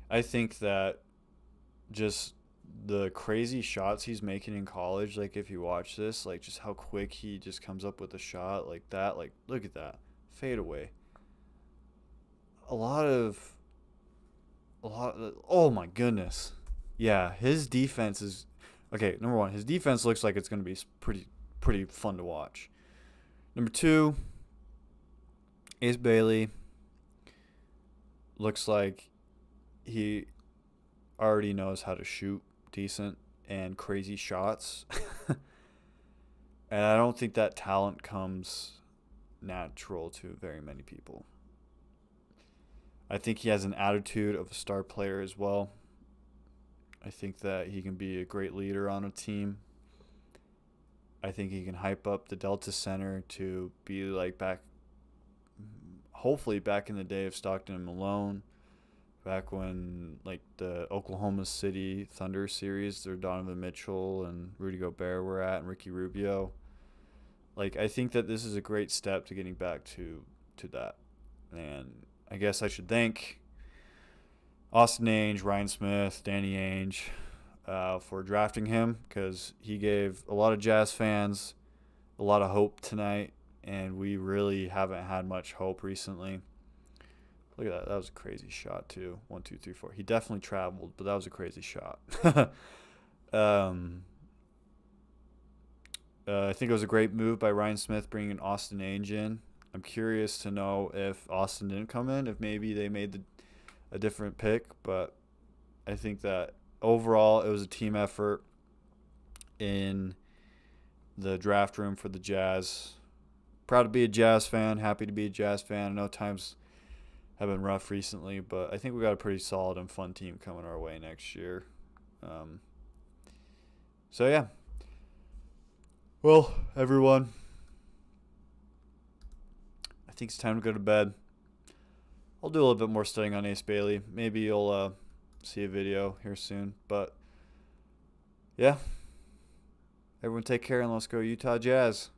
I think that just the crazy shots he's making in college, like if you watch this, like just how quick he just comes up with a shot like that, like look at that fade away. A lot of oh my goodness. Yeah, his defense is okay. Number one, his defense looks like it's going to be pretty fun to watch. Number two, Ace Bailey looks like he already knows how to shoot decent and crazy shots. And I don't think that talent comes natural to very many people. I think he has an attitude of a star player as well. I think that he can be a great leader on a team. I think he can hype up the Delta Center to be like hopefully back in the day of Stockton and Malone, back when like the Oklahoma City Thunder series, their Donovan Mitchell and Rudy Gobert were at, and Ricky Rubio. Like I think that this is a great step to getting back to that. And I guess I should thank Austin Ainge, Ryan Smith, Danny Ainge for drafting him, because he gave a lot of Jazz fans a lot of hope tonight, and we really haven't had much hope recently. Look at that. That was a crazy shot, too. 1, 2, 3, 4. He definitely traveled, but that was a crazy shot. I think it was a great move by Ryan Smith bringing Austin Ainge in. I'm curious to know if Austin didn't come in, if maybe they made a different pick, but I think that overall it was a team effort in the draft room for the Jazz. Proud to be a Jazz fan, happy to be a Jazz fan. I know times have been rough recently, but I think we got a pretty solid and fun team coming our way next year. So yeah. Well, everyone, I think it's time to go to bed. I'll do a little bit more studying on Ace Bailey. Maybe you'll see a video here soon. But, yeah. Everyone take care, and let's go Utah Jazz.